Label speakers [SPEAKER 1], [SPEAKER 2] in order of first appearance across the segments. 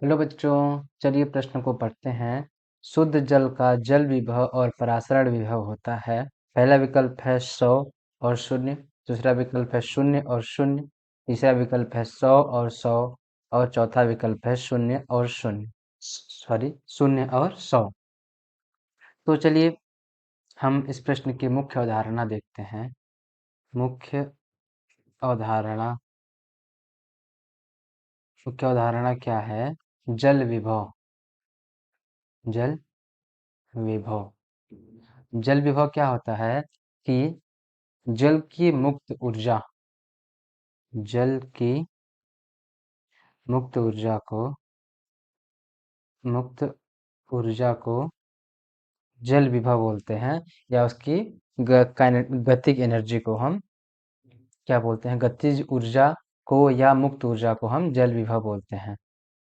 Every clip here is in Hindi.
[SPEAKER 1] हेलो बच्चों, चलिए प्रश्न को पढ़ते हैं। शुद्ध जल का जल विभव और परासरण विभव होता है। पहला विकल्प है 100 और शून्य, दूसरा विकल्प है 0 और 0, तीसरा विकल्प है 100 और 100 और चौथा विकल्प है 0 और 0। सॉरी, 0 और 100। तो चलिए हम इस प्रश्न की मुख्य अवधारणा देखते हैं। मुख्य अवधारणा मुख्य अवधारणा क्या है? जल विभव। जल विभव जल विभव क्या होता है कि जल की जल की मुक्त ऊर्जा को मुक्त ऊर्जा को जल विभव बोलते हैं, या उसकी गतिज एनर्जी को हम क्या बोलते हैं? गतिज ऊर्जा को या मुक्त ऊर्जा को हम जल विभव बोलते हैं।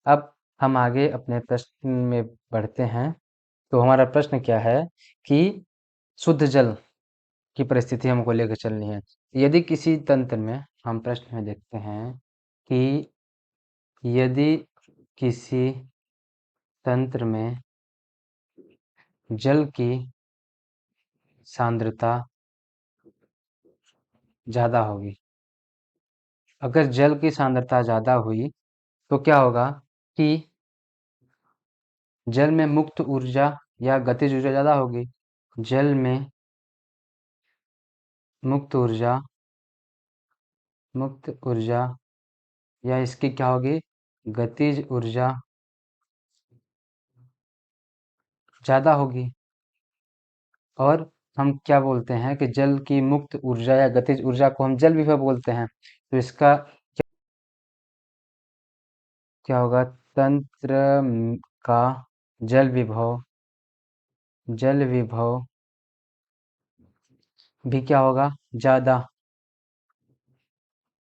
[SPEAKER 1] अब हम आगे अपने प्रश्न में बढ़ते हैं। तो हमारा प्रश्न क्या है कि शुद्ध जल की परिस्थिति हमको लेकर चलनी है। यदि किसी तंत्र में, हम प्रश्न में देखते हैं कि यदि किसी तंत्र में जल की सांद्रता ज़्यादा होगी, अगर जल की सांद्रता ज़्यादा हुई तो क्या होगा कि जल में मुक्त ऊर्जा या गतिज ऊर्जा ज़्यादा होगी। जल में मुक्त ऊर्जा मुक्त ऊर्जा या इसकी क्या होगी? गतिज ऊर्जा ज़्यादा होगी। और हम क्या बोलते हैं कि जल की मुक्त ऊर्जा या गतिज ऊर्जा को हम जल विभव बोलते हैं। तो इसका क्या होगा? तंत्र का जल विभव जल विभव भी क्या होगा? ज़्यादा।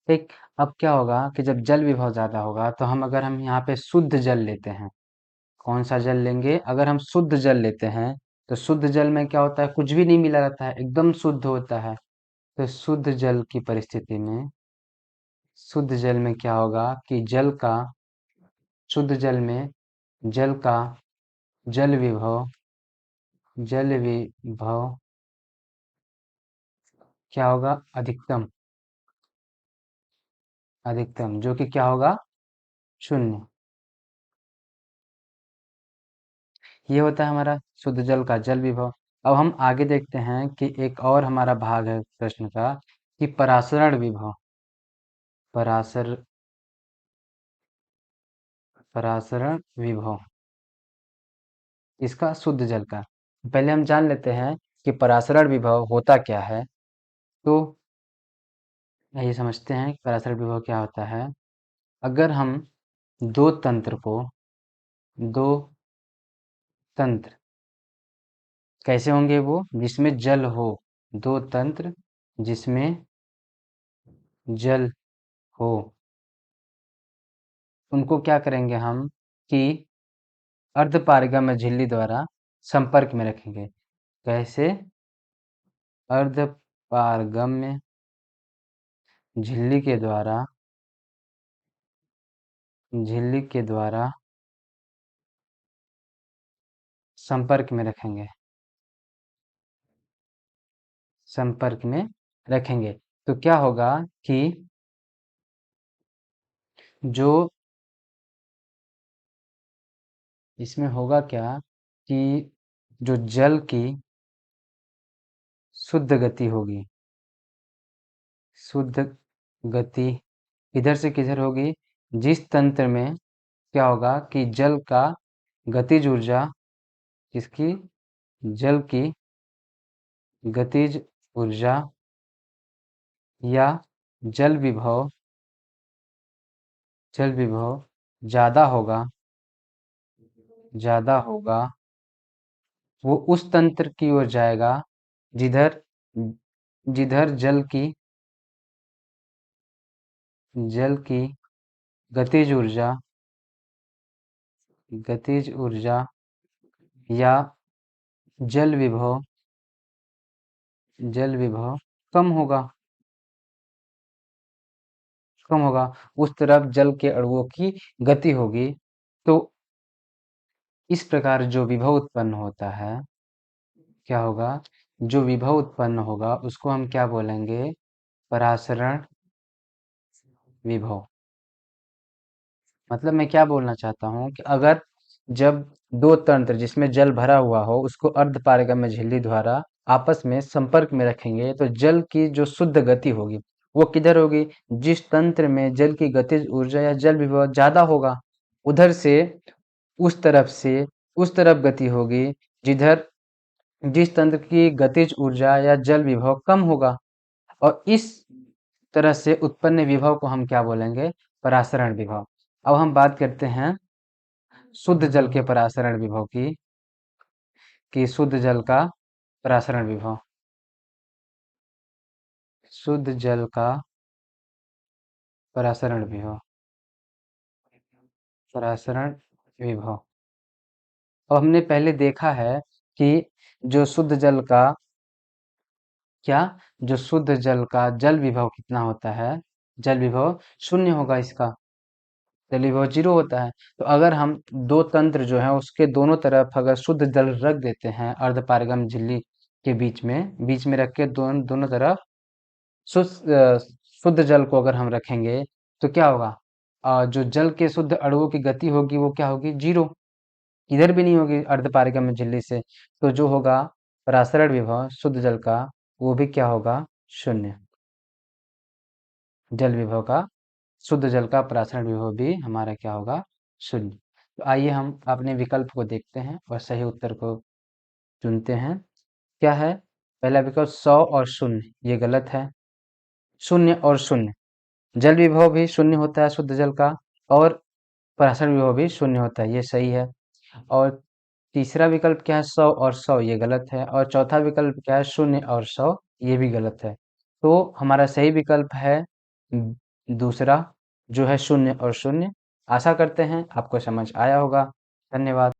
[SPEAKER 1] ठीक। अब क्या होगा कि जब जल विभव ज़्यादा होगा तो अगर हम यहाँ पे शुद्ध जल लेते हैं, कौन सा जल लेंगे? अगर हम शुद्ध जल लेते हैं तो शुद्ध जल में क्या होता है? कुछ भी नहीं मिला रहता है, एकदम शुद्ध होता है। तो शुद्ध जल में क्या होगा कि शुद्ध जल में जल का जल विभव जल विभव क्या होगा? अधिकतम। अधिकतम जो कि क्या होगा? 0। ये होता है हमारा शुद्ध जल का जल विभव। अब हम आगे देखते हैं कि एक और हमारा भाग है प्रश्न का कि परासरण विभव परासर परासरण विभव इसका शुद्ध जल का। पहले हम जान लेते हैं कि परासरण विभव होता क्या है। तो आइए समझते हैं कि परासरण विभव क्या होता है। अगर हम दो तंत्र को दो तंत्र कैसे होंगे वो? जिसमें जल हो। दो तंत्र जिसमें जल हो, उनको क्या करेंगे हम कि अर्धपारगम्य झिल्ली द्वारा संपर्क में रखेंगे। कैसे? अर्धपारगम्य झिल्ली के द्वारा झिल्ली के द्वारा संपर्क में रखेंगे संपर्क में रखेंगे। तो क्या होगा कि जो इसमें होगा क्या कि जो जल की शुद्ध गति होगी, शुद्ध गति इधर से किधर होगी? जिस तंत्र में क्या होगा कि जल का गतिज ऊर्जा इसकी जल की गतिज ऊर्जा या जल विभव जल विभव ज़्यादा होगा, वो उस तंत्र की ओर जाएगा जिधर जिधर जल की गतिज ऊर्जा गतिज ऊर्जा या जल विभव जल विभव कम होगा कम होगा। उस तरफ जल के अणुओं की गति होगी। तो इस प्रकार जो विभव उत्पन्न होता है, क्या होगा, जो विभव उत्पन्न होगा उसको हम क्या बोलेंगे, परासरण विभव। मतलब मैं क्या बोलना चाहता हूँ कि अगर जब दो तंत्र जिसमें जल भरा हुआ हो उसको अर्ध पारगम्य झिल्ली द्वारा आपस में संपर्क में रखेंगे, तो जल की जो शुद्ध गति होगी वो किधर होगी, जिस तंत्र में जल की गतिज ऊर्जा या जल विभव ज्यादा होगा उधर से उस तरफ गति होगी, जिधर जिस तंत्र की गतिज ऊर्जा या जल विभव कम होगा। और इस तरह से उत्पन्न विभव को हम क्या बोलेंगे, परासरण विभव। अब हम बात करते हैं शुद्ध जल के परासरण विभव की, कि शुद्ध जल का परासरण विभव, शुद्ध जल का परासरण विभव, परासरण विभव। और हमने पहले देखा है कि जो शुद्ध जल का क्या जो शुद्ध जल का जल विभव कितना होता है, जल विभव शून्य होगा इसका, जल विभव 0 होता है। तो अगर हम दो तंत्र जो है उसके दोनों तरफ अगर शुद्ध जल रख देते हैं अर्धपारगम झिल्ली के बीच में रख के दोनों तरफ शुद्ध जल को अगर हम रखेंगे तो क्या होगा, जो जल के शुद्ध अणुओं की गति होगी वो क्या होगी, 0, इधर भी नहीं होगी अर्धपारगम्य झिल्ली से। तो जो होगा परासरण विभव शुद्ध जल का, वो भी क्या होगा, शून्य। जल विभव का, शुद्ध जल का परासरण विभव भी हमारा क्या होगा, शून्य। तो आइए हम अपने विकल्प को देखते हैं और सही उत्तर को चुनते हैं। क्या है, पहला विकल्प 100 और शून्य, ये गलत है। शून्य और शून्य, जल विभव भी शून्य होता है शुद्ध जल का, और परासरण विभव भी शून्य होता है, ये सही है। और तीसरा विकल्प क्या है, 100 और 100, ये गलत है। और चौथा विकल्प क्या है, शून्य और 100, ये भी गलत है। तो हमारा सही विकल्प है दूसरा, जो है शून्य और शून्य। आशा करते हैं आपको समझ आया होगा। धन्यवाद।